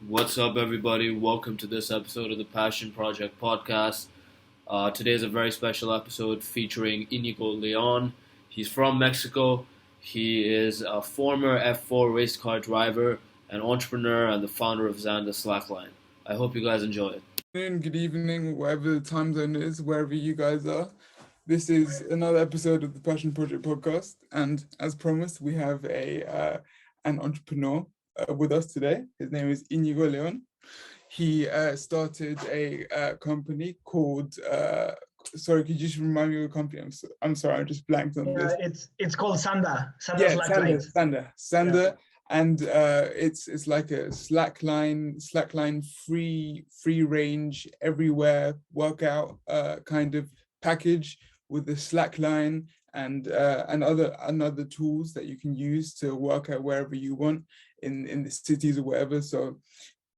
What's up, everybody? Welcome to this episode of the Passion Project podcast. Today is a very special episode featuring Iñigo Leon. He's from Mexico. He is a former F4 race car driver, an entrepreneur, and the founder of Zanda Slackline. I hope you guys enjoy it. Good evening, whatever the time zone is, wherever you guys are. This is another episode of the Passion Project podcast, and as promised, we have an entrepreneur with us today. His name is Iñigo Leon. He started a company called. Sorry, could you just remind me of the company? I'm sorry, I just blanked on this. It's called Zanda. Zanda. And it's like a slackline free range everywhere workout kind of package with the slackline and other tools that you can use to work out wherever you want in the cities or whatever. So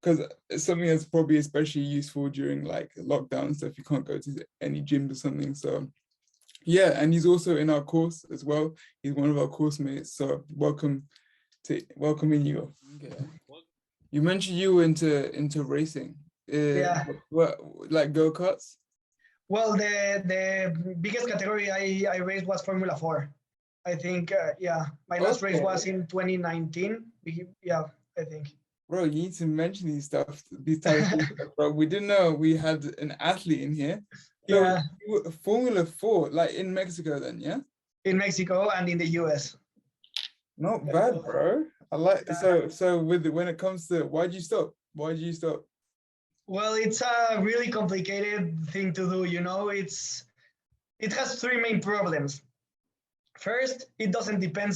because it's something that's probably especially useful during like lockdown stuff, you can't go to any gyms or something. So yeah, and he's also in our course as well. He's one of our course mates. So welcome Inigo. Okay. You mentioned you were into racing. What, like go-karts? Well, the biggest category I raced was Formula 4. I think, my last race was in 2019. Yeah, I think. Bro, you need to mention these types of things, bro. We didn't know we had an athlete in here. So Yeah. Formula 4, like in Mexico then, yeah? In Mexico and in the US. Not bad, bro. I like so when it comes to why'd you stop? Well, it's a really complicated thing to do, it has three main problems. First, it doesn't depend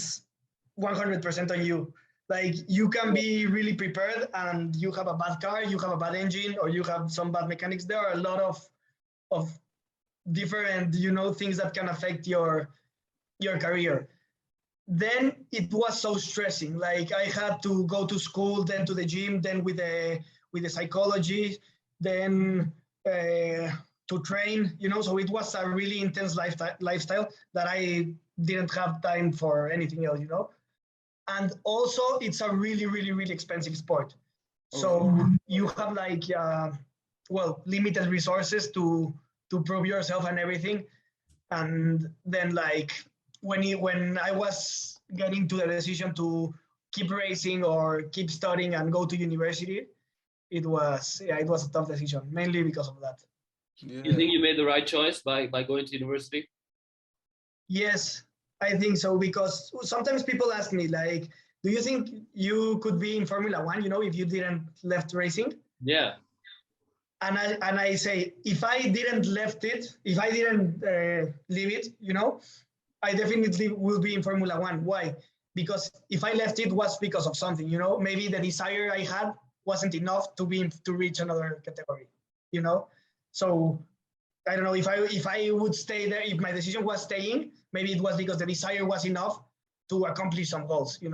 100% on you. Like you can be really prepared and you have a bad car, you have a bad engine, or you have some bad mechanics. There are a lot of different, things that can affect your career. Then it was so stressing. Like I had to go to school, then to the gym, then with the psychology, then to train, so it was a really intense lifestyle that I didn't have time for anything else, And also it's a really, really, really expensive sport. So you have like, limited resources to prove yourself and everything. And then like, when I was getting to the decision to keep racing or keep studying and go to university, it was a tough decision, mainly because of that. Yeah. You think you made the right choice by going to university? Yes, I think so, because sometimes people ask me like, do you think you could be in Formula 1, if you didn't left racing? Yeah. And I say, if I didn't leave it, I definitely will be in Formula 1. Why? Because if I left it was because of something, maybe the desire I had wasn't enough to reach another category, So I don't know if I would stay there, if my decision was staying, maybe it was because the desire was enough to accomplish some goals, You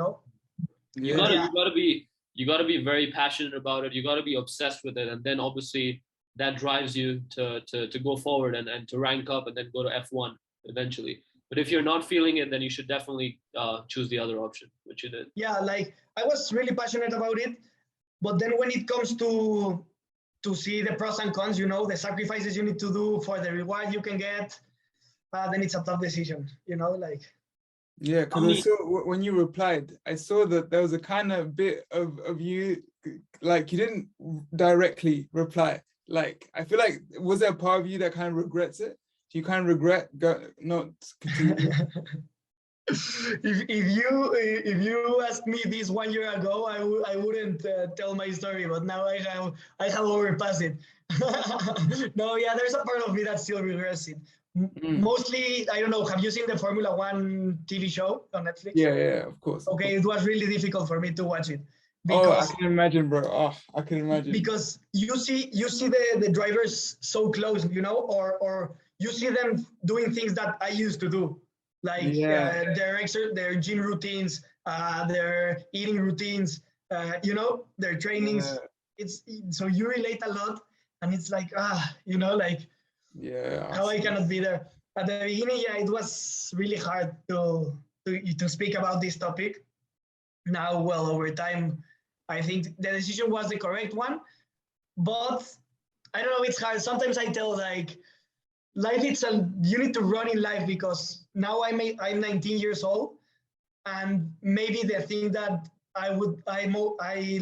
gotta be very passionate about it. You gotta be obsessed with it, and then obviously that drives you to go forward and to rank up and then go to F1 eventually. But if you're not feeling it, then you should definitely choose the other option, which you did. Yeah, like I was really passionate about it, but then when it comes to see the pros and cons, the sacrifices you need to do for the reward you can get, then it's a tough decision, like. Yeah, because I saw when you replied, I saw that there was a kind of bit of you, like you didn't directly reply. Like, I feel like, was there a part of you that kind of regrets it? Do you kind of regret not continuing? If you asked me this 1 year ago, I wouldn't tell my story, but now I have overpassed it. No, yeah, there's a part of me that still regrets it. Mostly, I don't know. Have you seen the Formula 1 TV show on Netflix? Yeah, of course. Okay, it was really difficult for me to watch it. Because, I can imagine, bro. I can imagine. Because you see the drivers so close, or you see them doing things that I used to do, like their gym routines, their eating routines, their trainings. Yeah. It's so you relate a lot, and it's like how I cannot be there. At the beginning, it was really hard to speak about this topic. Now, well, over time, I think the decision was the correct one, but I don't know, it's hard. Sometimes I tell like life you need to run in life because now I'm 19 years old, and maybe the thing that I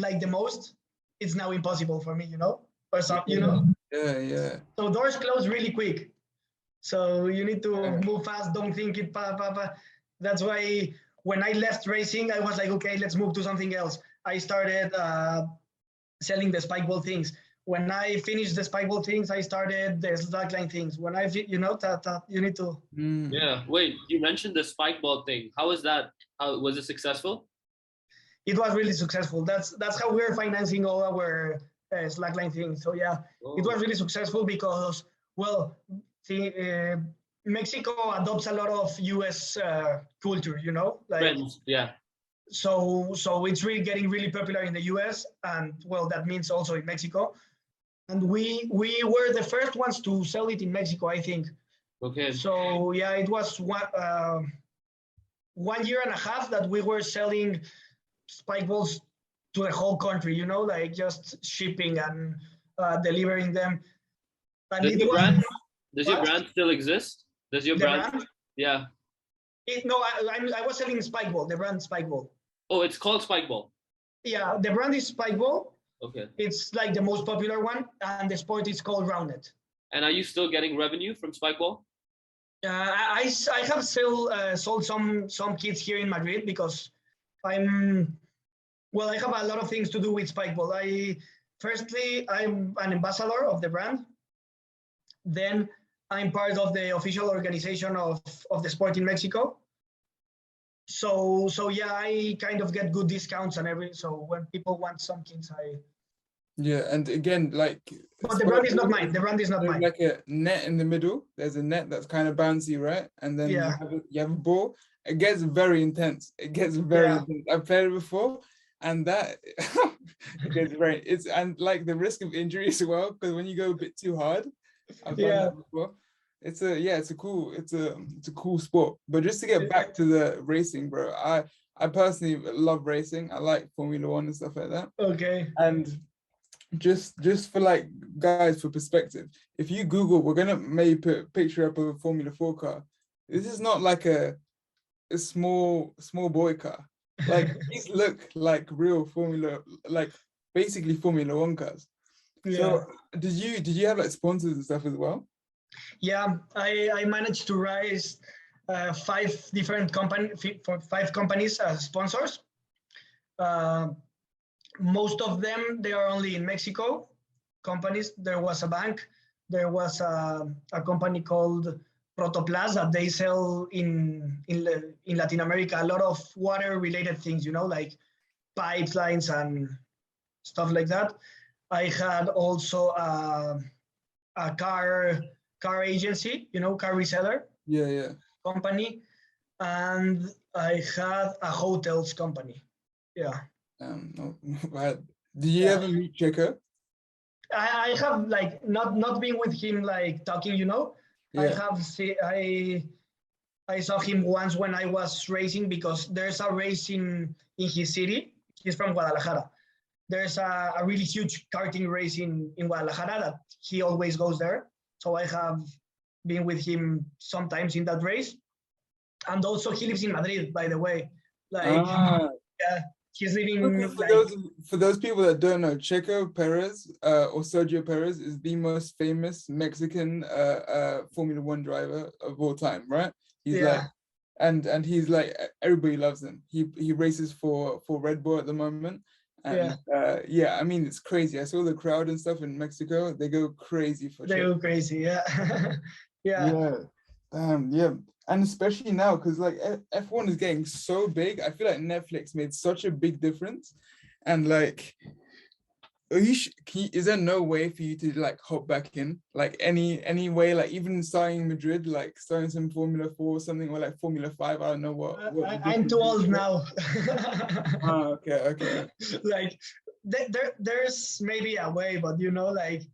like the most is now impossible for me, or something. Yeah. So doors close really quick. So you need to move fast, don't think it, That's why when I left racing, I was like, okay, let's move to something else. I started selling the Spikeball things. When I finished the Spikeball things, I started the Slackline things. When you need to. Yeah. Wait, you mentioned the Spikeball thing. How was that? How was it successful? It was really successful. That's how we're financing all our Slackline things. So yeah, It was really successful because, well, Mexico adopts a lot of U.S. Culture, like. Friends, yeah. So it's really getting really popular in the U.S. and, well, that means also in Mexico. And we were the first ones to sell it in Mexico, I think. Okay. So yeah, it was 1 year and a half that we were selling Spikeballs to the whole country, like just shipping and delivering them. And does your brand still exist? Does your brand? Yeah. I was selling Spikeball, the brand Spikeball. Oh, it's called Spikeball. Yeah, the brand is Spikeball. Okay. It's like the most popular one, and the sport is called Rounded. And are you still getting revenue from Spikeball? I have still sold some kits here in Madrid because I have a lot of things to do with Spikeball. I'm an ambassador of the brand. Then I'm part of the official organization of the sport in Mexico. So yeah, I kind of get good discounts and so when people want some kits, Yeah, and again, like. But the brand is not mine. The brand is not mine. Like a net in the middle. There's a net that's kind of bouncy, right? And then you have a ball. It gets very intense. Intense. I've played it before, and that it gets and like the risk of injury as well, because when you go a bit too hard, I've done that before. It's a cool sport. But just to get back to the racing, bro, I personally love racing. I like Formula One and stuff like that. Okay. And just for like guys, for perspective, if you Google, we're gonna maybe put a picture up of a Formula 4 car. This is not like a small boy car. Like these look like real basically Formula 1 cars. Yeah. So did you have like sponsors and stuff as well? Yeah, I managed to raise 5 companies as sponsors. Most of them, they are only in Mexico companies. There was a bank. There was a company called Protoplas that they sell in Latin America a lot of water-related things, like pipelines and stuff like that. I had also a car agency, car reseller. Yeah. Company, and I had a hotels company. Yeah. Did you ever meet Checo? I have like not been with him like talking, Yeah. I saw him once when I was racing because there's a race in his city. He's from Guadalajara. There's a really huge karting race in Guadalajara that he always goes there. So I have been with him sometimes in that race. And also he lives in Madrid, by the way. He's living for those people that don't know, Checo Perez or Sergio Perez is the most famous Mexican Formula 1 driver of all time, right? He's and he's like, everybody loves him. He races for Red Bull at the moment. And I mean, it's crazy. I saw the crowd and stuff in Mexico. They go crazy for They Checo. go crazy, yeah. Yeah. And especially now, because like F1 is getting so big, I feel like Netflix made such a big difference. And like, is there no way for you to like hop back in, like any way, like even starting Madrid, like starting some Formula 4 or something, or like Formula 5? I don't know what I'm too old now. Okay. Like there's maybe a way, but like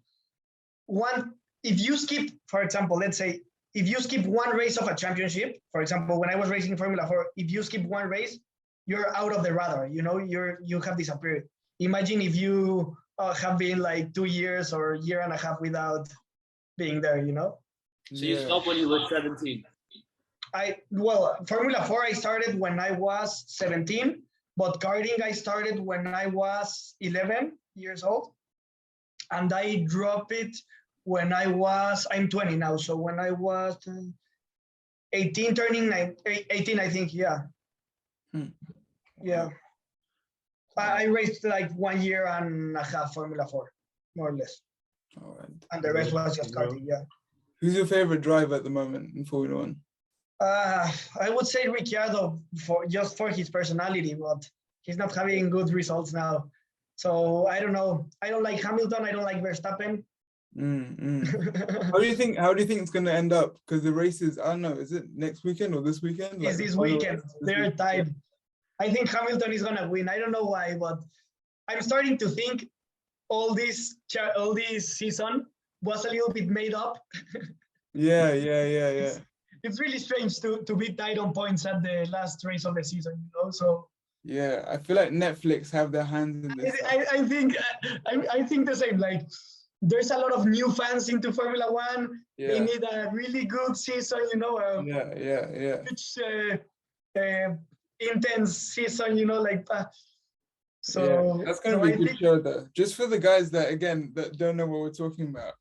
if you skip, for example, let's say if you skip one race of a championship, for example, when I was racing Formula 4, if you skip one race, you're out of the radar, you have disappeared. imagine if you have been like 2 years or a year and a half without being there, you know? So you stopped when you were 17? Formula 4 I started when I was 17, but karting I started when I was 11 years old, and I dropped it when I'm 20 now, so when I was 18, turning 18, I think, yeah. Yeah. I raced like 1 year and a half Formula 4, more or less. All right. And the rest was just karting, yeah. Who's your favorite driver at the moment in Formula 1? I would say Ricciardo for his personality, but he's not having good results now. So I don't know. I don't like Hamilton. I don't like Verstappen. How do you think it's going to end up? Because the races, I don't know, is it next weekend or this weekend? It's this weekend. They're tied. I think Hamilton is going to win. I don't know why, but I'm starting to think all this season was a little bit made up. Yeah. It's really strange to be tied on points at the last race of the season, you know. So yeah, I feel like Netflix have their hands in this. I think the same. Like, there's a lot of new fans into Formula One. Yeah. They need a really good season, you know. Yeah. Which intense season, you know, like. So yeah, that's gonna be a good show, though. Just for the guys that don't know what we're talking about,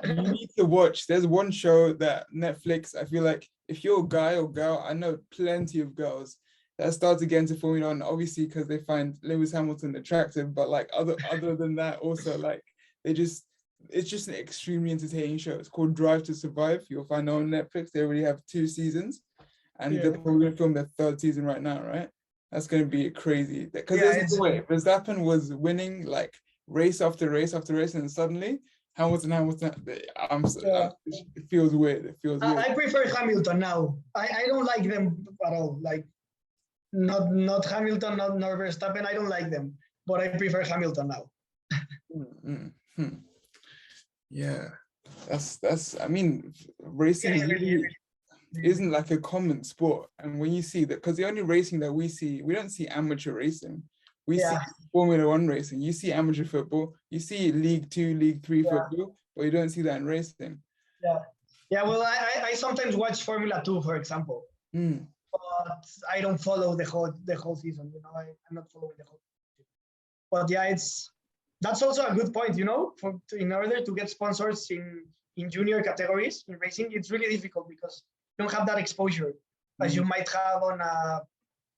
you need to watch. There's one show that Netflix. I feel like if you're a guy or girl, I know plenty of girls that start to get into Formula One, obviously because they find Lewis Hamilton attractive, but like other than that, also like it's just an extremely entertaining show. It's called Drive to Survive. You'll find it on Netflix. They already have 2 seasons, and they're probably gonna film their 3rd season right now, right? That's gonna be crazy. Because there's no way Verstappen was winning like race after race after race, and suddenly Hamilton. It feels weird. It feels weird. I prefer Hamilton now. I don't like them at all. Like, not Hamilton, nor Verstappen. I don't like them, but I prefer Hamilton now. Yeah, that's. I mean, racing really isn't like a common sport, and when you see that, because the only racing that we don't see amateur racing. We see Formula 1 racing. You see amateur football. You see League 2, League 3 football, but you don't see that in racing. Yeah. Well, I sometimes watch Formula 2, for example, but I don't follow the whole season. You know, I'm not following the whole season. But yeah, that's also a good point. You know, in order to get sponsors in junior categories in racing, it's really difficult because you don't have that exposure as you might have on a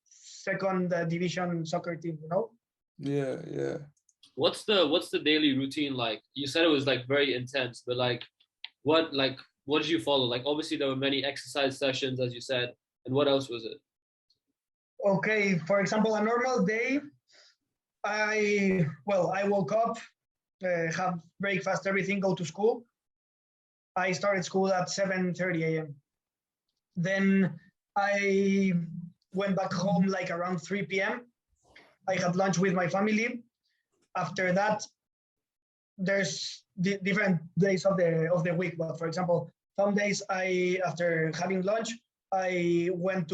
second division soccer team, you know. Yeah. What's the daily routine like? You said it was like very intense, but what did you follow? Like, obviously there were many exercise sessions, as you said, and what else was it? Okay, for example, a normal day, I woke up, have breakfast, everything, go to school. I started school at 7:30 a.m. Then I went back home like around 3 p.m. I had lunch with my family. After that, there's different days of the week. But for example, some days after having lunch, I went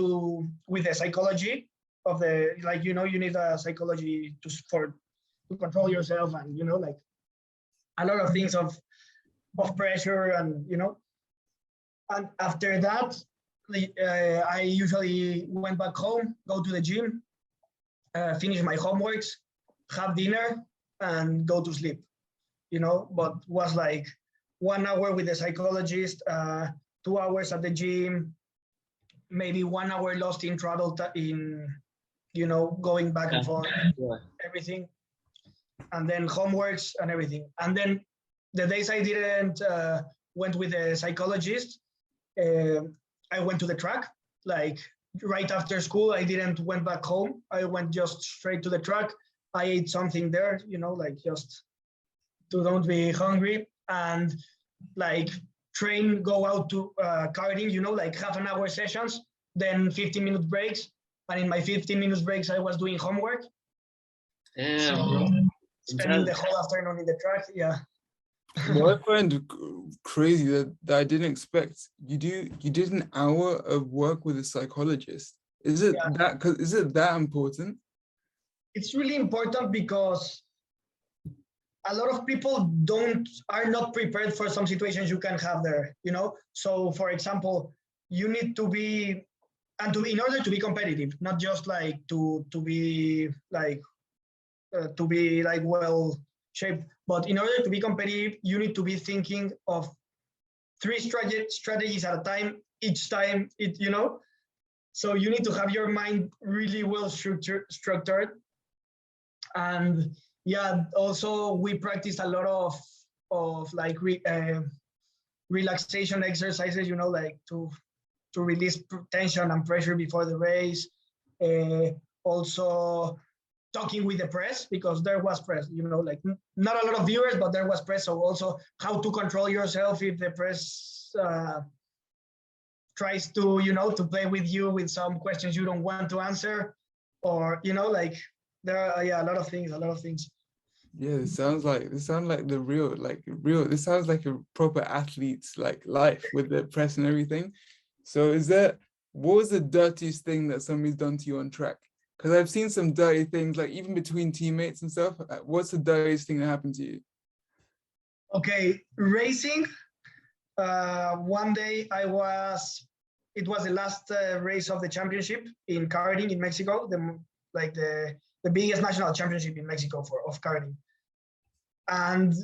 with the psychology of the, like, you know, you need a psychology to control yourself, and, you know, like a lot of things of pressure, and, you know. And after that, I usually went back home, go to the gym, finish my homeworks, have dinner, and go to sleep, you know. But was like 1 hour with the psychologist, 2 hours at the gym, maybe 1 hour lost in travel you know, going back and forth, everything, and then homeworks and everything. And then the days I didn't went with the psychologist, I went to the track. Like, right after school, I didn't went back home. I went just straight to the track. I ate something there, you know, like just to don't be hungry, and like train, go out to karting, you know, like half an hour sessions, then 15-minute breaks. And in my 15 minutes breaks, I was doing homework. Damn, spending the whole afternoon in the track. Yeah. What I find crazy that I didn't expect, you did an hour of work with a psychologist. Is it that important? it's really important because a lot of people are not prepared for some situations you can have there, you know. So for example, you need to be, and to in order to be competitive, not just like to be like well shaped, but in order to be competitive, you need to be thinking of three strategies at a time, each time, you know. So you need to have your mind really well structured. And yeah, also we practice a lot of like relaxation exercises, you know, like to release tension and pressure before the race. Also talking with the press, because there was press, you know, like not a lot of viewers, but there was press. So also how to control yourself if the press tries to, you know, to play with you with some questions you don't want to answer, or, you know, like there are a lot of things. Yeah, this sounds like the real. This sounds like a proper athlete's like life with the press and everything. So what was the dirtiest thing that somebody's done to you on track? Because I've seen some dirty things, like even between teammates and stuff. What's the dirtiest thing that happened to you? Okay, racing. One day it was the last race of the championship in karting in Mexico, the biggest national championship in Mexico of karting. And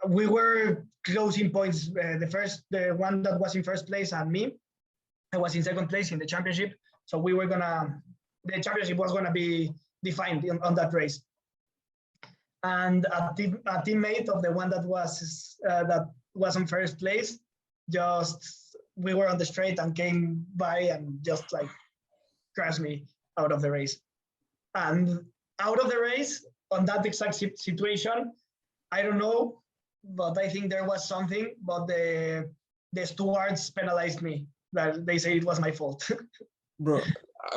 we were closing points. The one that was in first place and me, I was in second place in the championship. So the championship was gonna be defined on that race. And a teammate of the one that was in first place, we were on the straight and came by and just like crashed me out of the race. And out of the race on that exact situation, I don't know, but I think there was something, but the stewards penalized me. That they say it was my fault. Bro,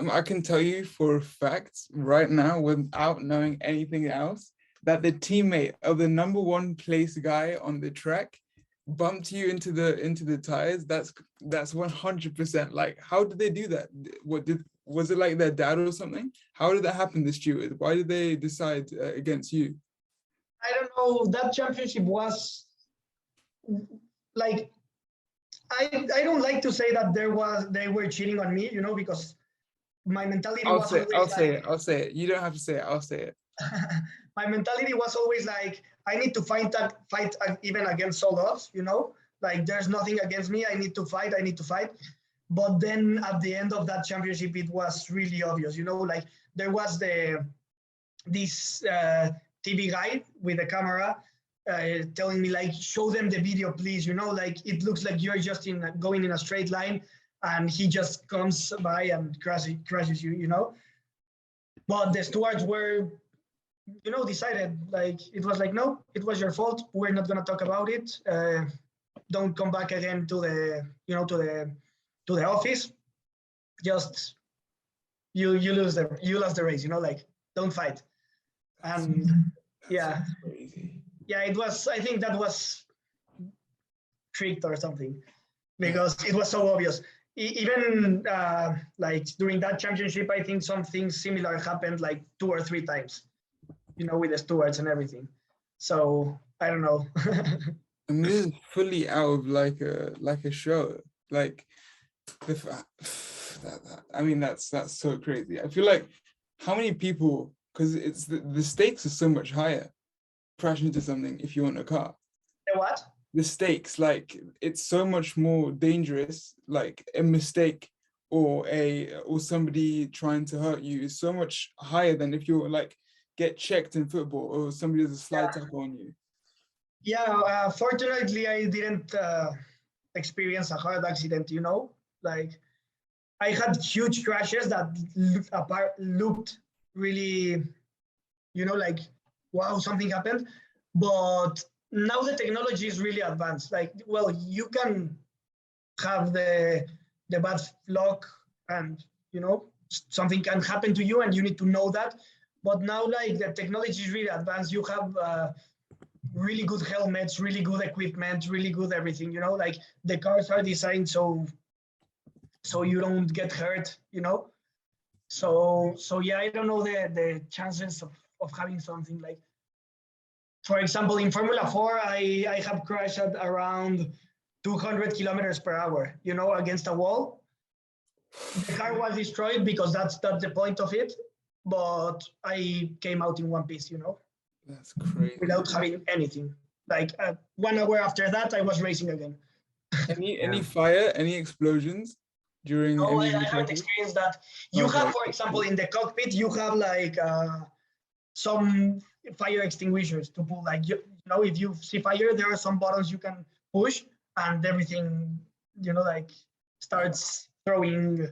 I can tell you for a fact right now, without knowing anything else, that the teammate of the number one place guy on the track bumped you into the tires. That's 100%. Like, how did they do that? Was it like their dad or something? How did that happen, the steward? Why did they decide against you? I don't know. That championship was like, I don't like to say that they were cheating on me, you know, because my mentality I'll say it. You don't have to say it. I'll say it. My mentality was always like, I need to fight even against all odds, you know, like there's nothing against me. I need to fight. But then at the end of that championship, it was really obvious, you know, like there was this TV guy with a camera telling me like, show them the video, please. You know, like it looks like you're just going in a straight line, and he just comes by and crashes you. You know, but the stewards were, you know, decided like it was like, no, it was your fault. We're not gonna talk about it. Don't come back again to the office. Just you lost the race. You know, like don't fight. And yeah. Yeah, it was. I think that was tricked or something, because it was so obvious. Even like during that championship, I think something similar happened like 2 or 3 times, you know, with the stewards and everything. So I don't know. And this is fully out of like a show. Like, I mean, that's so crazy. I feel like how many people, because it's the stakes are so much higher. Crash into something if you want a car. The what? The stakes, like it's so much more dangerous. Like a mistake or somebody trying to hurt you is so much higher than if you like get checked in football or somebody does a slide tackle on you. Yeah, fortunately, I didn't experience a hard accident. You know, like I had huge crashes that looked really, you know, like, wow, something happened. But now the technology is really advanced. Like, well, you can have the bad luck, and you know something can happen to you, and you need to know that. But now, like, the technology is really advanced. You have really good helmets, really good equipment, really good everything. You know, like the cars are designed so you don't get hurt. You know, So yeah, I don't know the chances of having something like, for example, in Formula 4, I have crashed at around 200 kilometers per hour, against a wall. The car was destroyed because that's the point of it, but I came out in one piece, That's crazy. without having anything. Like 1 hour after that, I was racing again. Any fire, any explosions during No, any I of the haven't crashes? experienced that. You Okay. have, for example, in the cockpit, you have like some fire extinguishers to pull. Like if you see fire, there are some buttons you can push, and everything, like starts throwing.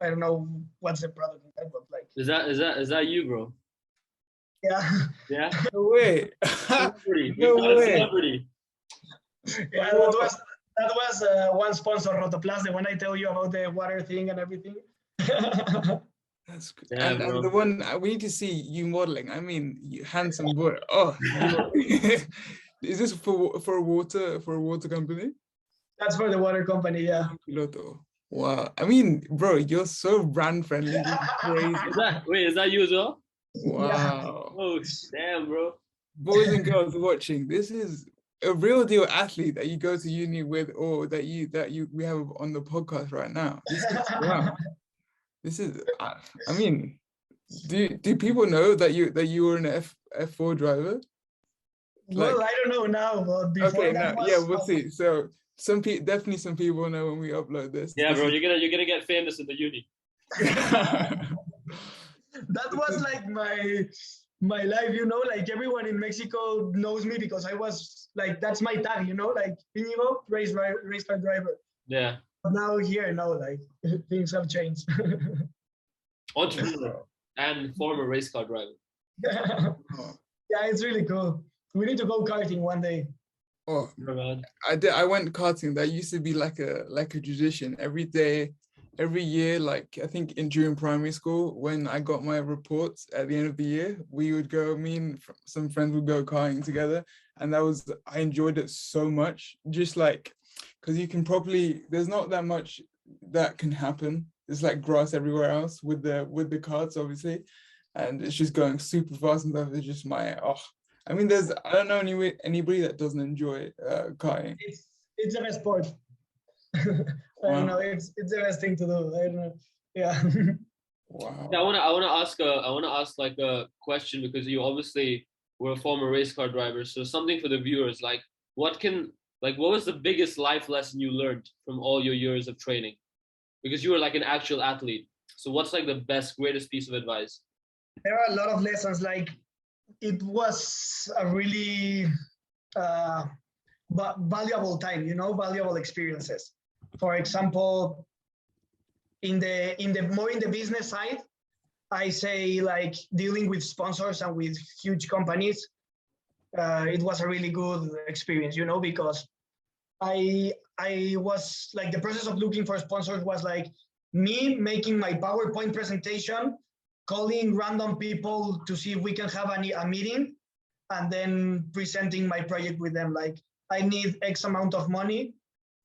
I don't know what's the product, but like. Is that you, bro? Yeah. Yeah. No way. Celebrity. No We got a way. celebrity. Yeah, that was one sponsor, Rotoplas, the one I tell you about the water thing and everything. That's good. Yeah, and bro. the one we need to see you modeling. I mean, you handsome boy. Oh, is this for a water company? That's for the water company, yeah. Piloto. Wow. I mean, bro, you're so brand friendly. This is crazy. Is that you as well? Wow. Oh, damn, bro. Boys and girls watching, this is a real deal athlete that you go to uni with, or that we have on the podcast right now. This is wow. This is I mean, do people know that you were an F4 driver? Well, I don't know now, but before Okay, that yeah, we'll see. So definitely some people know when we upload this. Yeah, bro, you're gonna get famous in the uni. That was like my life, like everyone in Mexico knows me because I was like, that's my tag, like Inigo, race car driver. Yeah. But now here, like things have changed. Entrepreneur and former race car driver. Yeah, it's really cool. We need to go karting one day. Oh, man. I went karting. That used to be like a tradition every day, every year. Like I think during primary school, when I got my reports at the end of the year, we would go. Me and some friends would go karting together, and I enjoyed it so much. Just like because you can there's not that much that can happen. It's like grass everywhere else with the karts, obviously, and it's just going super fast and stuff. It's just I mean, I don't know anybody that doesn't enjoy karting. It's the best sport. I don't know. It's the best thing to do. I don't know. Yeah. Wow. Yeah, I wanna ask like a question, because you obviously were a former race car driver. So something for the viewers, like what was the biggest life lesson you learned from all your years of training? Because you were like an actual athlete. So what's like the greatest piece of advice? There are a lot of lessons. Like it was a really valuable time, valuable experiences. For example, in the business side, I say like dealing with sponsors and with huge companies. It was a really good experience, because I was like, the process of looking for sponsors was like me making my PowerPoint presentation, calling random people to see if we can have a meeting, and then presenting my project with them. Like, I need X amount of money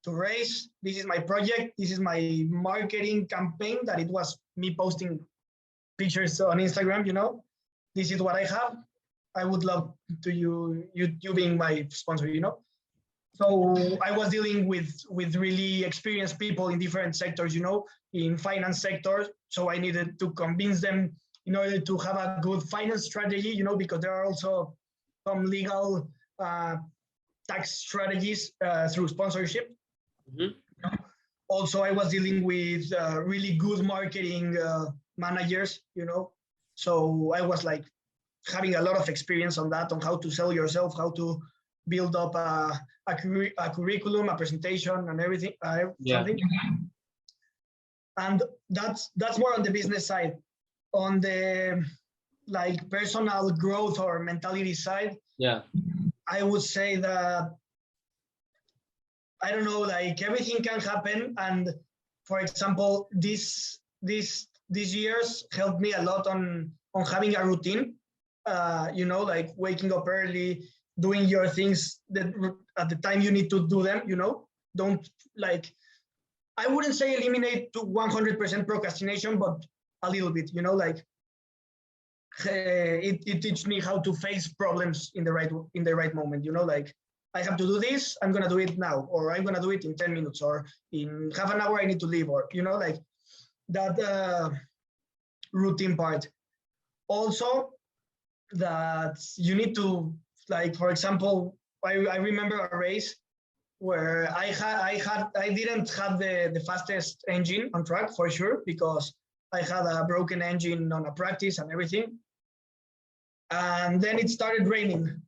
to raise. This is my project. This is my marketing campaign, that it was me posting pictures on Instagram, This is what I have. I would love to you being my sponsor, So I was dealing with really experienced people in different sectors, in finance sector. So I needed to convince them in order to have a good finance strategy, because there are also some legal tax strategies through sponsorship. Mm-hmm. Also, I was dealing with really good marketing managers, So I was like having a lot of experience on that, on how to sell yourself, how to build up a curriculum, a presentation, and everything. Something. And that's more on the business side. On the like personal growth or mentality side, yeah, I would say that, I don't know, like everything can happen. And for example, these years helped me a lot on having a routine. Like waking up early, doing your things that at the time you need to do them, Don't, like, I wouldn't say eliminate to 100% procrastination, but a little bit, you know, like it teaches me how to face problems in the right moment, you know, like I have to do this, I'm gonna do it now, or I'm gonna do it in 10 minutes, or in half an hour I need to leave, or you know, like that routine part. Also, that you need to, like, for example, I remember a race where I didn't have the fastest engine on track for sure, because I had a broken engine on a practice and everything. And then it started raining.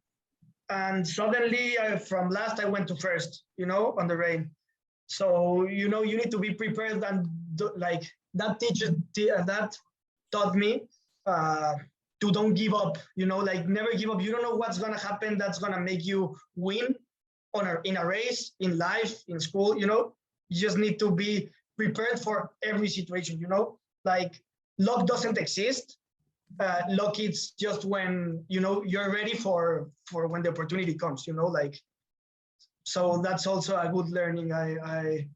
And suddenly from last, I went to first, you know, on the rain. So, you know, you need to be prepared, and like that that taught me to don't give up, you know, like never give up. You don't know what's going to happen that's going to make you win in a race, in life, in school, you know. You just need to be prepared for every situation, you know, like luck doesn't exist. Luck is just when, you know, you're ready for when the opportunity comes, you know, like. So that's also a good learning I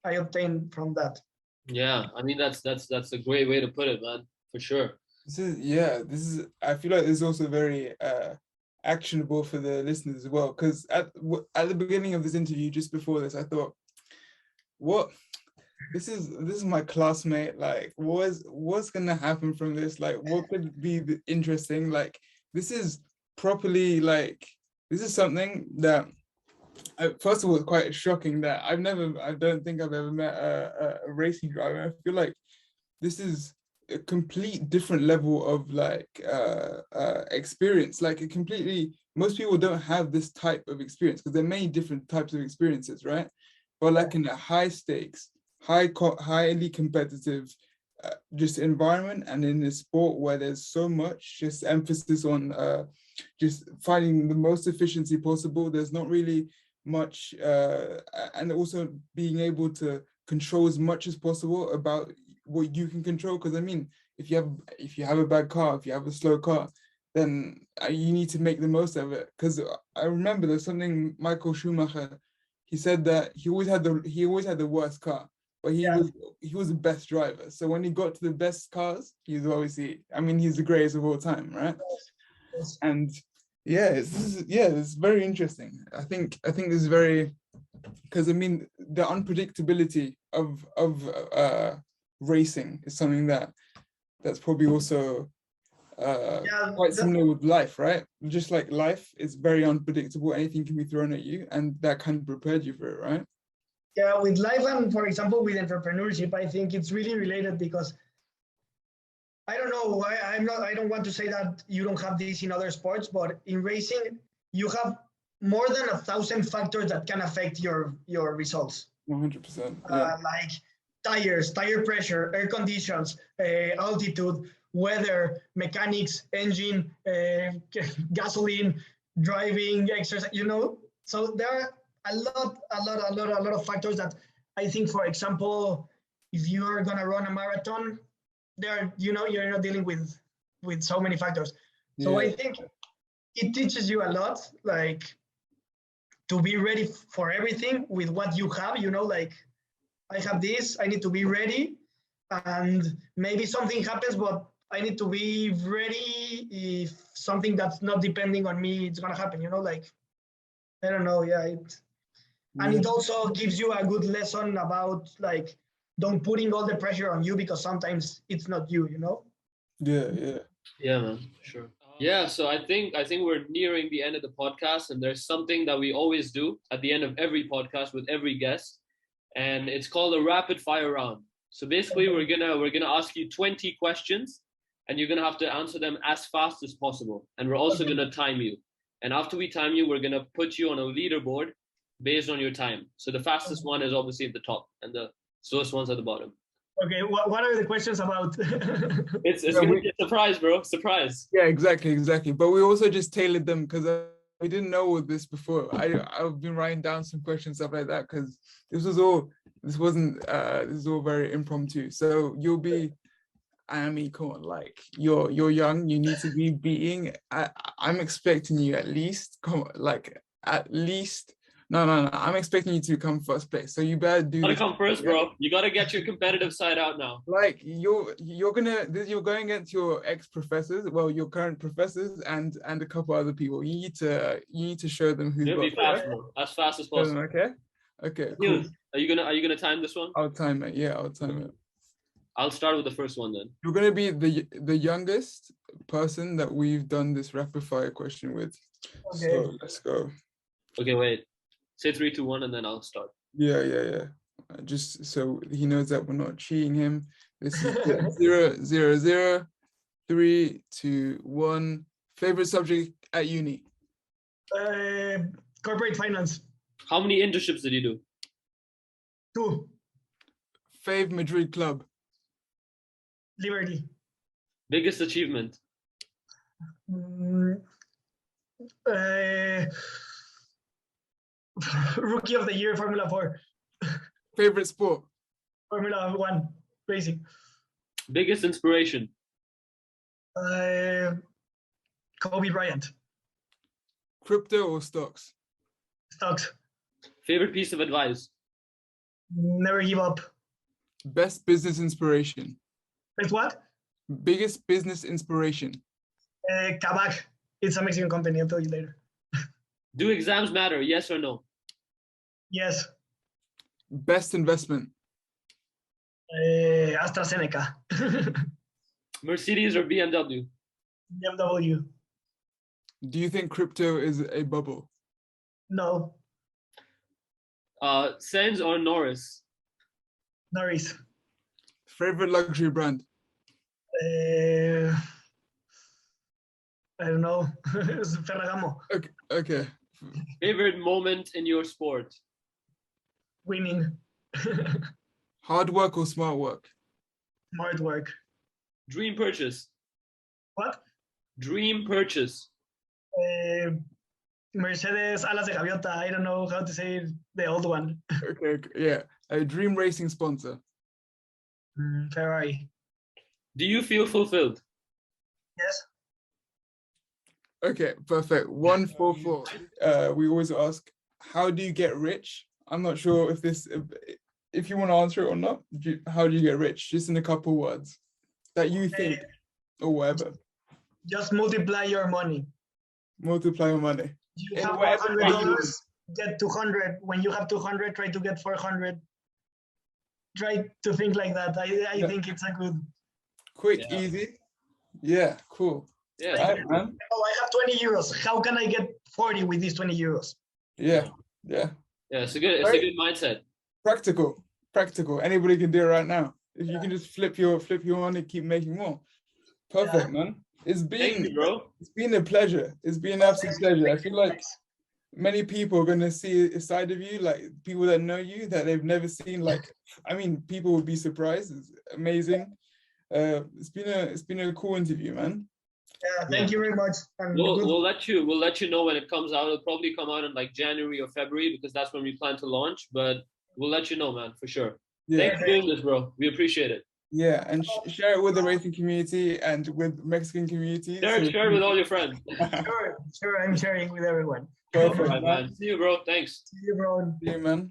obtained from that. Yeah, I mean that's a great way to put it, man, for sure. This is I feel like this is also very actionable for the listeners as well, because at the beginning of this interview, just before this, I thought, what, this is my classmate, like what's gonna happen from this, like what could be interesting, like this is properly, like this is something that first of all, it's quite shocking that I don't think I've ever met a racing driver. I feel like this is a complete different level of like experience, like a completely, most people don't have this type of experience because there are many different types of experiences, right? But like in a high stakes, highly competitive just environment, and in a sport where there's so much just emphasis on just finding the most efficiency possible, there's not really much and also being able to control as much as possible about what you can control. Because I mean, if you have a bad car, if you have a slow car, then you need to make the most of it. Because I remember there's something Michael Schumacher, he said that he always had the worst car, but he was the best driver. So when he got to the best cars, he's obviously, I mean, he's the greatest of all time, right? Yes. And it's very interesting. I think this is very, because I mean the unpredictability of racing is something that's probably also quite similar with life, right? Just like life is very unpredictable, anything can be thrown at you, and that kind of prepared you for it, right? Yeah, with life and, for example, with entrepreneurship, I think it's really related, because I don't know, I don't want to say that you don't have this in other sports, but in racing, you have more than 1,000 factors that can affect your results. 100%. Yeah. Like tires, tire pressure, air conditions, altitude, weather, mechanics, engine, gasoline, driving, exercise, you know. So there are a lot of factors that I think, for example, if you are gonna run a marathon, there, you know, you're not dealing with so many factors. So I think it teaches you a lot, like to be ready for everything with what you have, you know, like I have this, I need to be ready, and maybe something happens, but I need to be ready if something that's not depending on me, it's gonna happen, you know, like, I don't know, and it also gives you a good lesson about like, don't putting all the pressure on you, because sometimes it's not you, you know? Yeah, man, sure. Yeah, so I think we're nearing the end of the podcast, and there's something that we always do at the end of every podcast with every guest, and it's called a rapid fire round. So basically, we're gonna ask you 20 questions, and you're gonna have to answer them as fast as possible, and we're also gonna time you. And after we time you, we're gonna put you on a leaderboard based on your time. So the fastest one is obviously at the top, and the slowest one's at the bottom. Okay, what are the questions about? It's gonna be a surprise, bro. Surprise. Yeah, exactly. But we also just tailored them because we didn't know all this before. I've been writing down some questions, stuff like that, because this is all very impromptu. So you'll be, I mean, come on, like you're young, you need to be beating. I'm expecting you at least No. I'm expecting you to come first place. So you better do. You gotta this. come first, bro. You gotta get your competitive side out now. Like you're going against your ex-professors, well, your current professors, and a couple other people. You need to show them who's. You'll be fast, bro. As fast as possible. Okay. Cool. Are you gonna time this one? I'll time it. Yeah, I'll time it. I'll start with the first one then. You're gonna be the youngest person that we've done this rapid fire question with. Okay. So let's go. Okay, wait. Say 3, 2, 1, and then I'll start. Yeah. Just so he knows that we're not cheating him. This is 0, 0, 0, 3, 2, 1. Favorite subject at uni? Corporate finance. How many internships did you do? 2. Fave Madrid club? Liberty. Biggest achievement? Rookie of the year, Formula 4. Favorite sport? Formula 1, racing. Biggest inspiration? Kobe Bryant. Crypto or stocks? Stocks. Favorite piece of advice? Never give up. Best business inspiration? It's what? Biggest business inspiration? Kabak. It's a Mexican company. I'll tell you later. Do exams matter? Yes or no? Yes. Best investment? AstraZeneca. Mercedes or BMW? BMW. Do you think crypto is a bubble? No. Sens or Norris? Norris. Favorite luxury brand? I don't know. It's Ferragamo. Okay. Favorite moment in your sport? Winning. Hard work or smart work? Smart work. Dream purchase? What? Dream purchase? Mercedes Alas de Gaviota. I don't know how to say it, the old one. Okay, yeah. A dream racing sponsor? Ferrari. Do you feel fulfilled? Yes. Okay, perfect. 144. We always ask, how do you get rich? I'm not sure if you want to answer it or not. How do you get rich? Just in a couple words that you think, or whatever. Just multiply your money. Multiply your money. You have $100, get 200. When you have 200, try to get 400. Try to think like that. I think it's a good. Quick, easy. Yeah, cool. Yeah. Right, man. Oh, I have 20 euros. How can I get 40 with these 20 euros? Yeah. Yeah, it's a good mindset. Practical. Anybody can do it right now. If you can just flip your money, keep making more. Perfect, man. Thank you, bro. It's been a pleasure. It's been an absolute pleasure. I feel like many people are gonna see a side of you, like people that know you that they've never seen. Like, I mean, people will be surprised. It's amazing. It's been a cool interview, man. Yeah, thank you very much. We'll let you know when it comes out. It'll probably come out in like January or February because that's when we plan to launch. But we'll let you know, man, for sure. Yeah. Thanks for doing this, bro. We appreciate it. Yeah, and share it with the racing community and with Mexican community. Share it with all your friends. Sure. I'm sharing with everyone. Perfect, All right, man. See you, bro. Thanks. See you, bro. See you, man.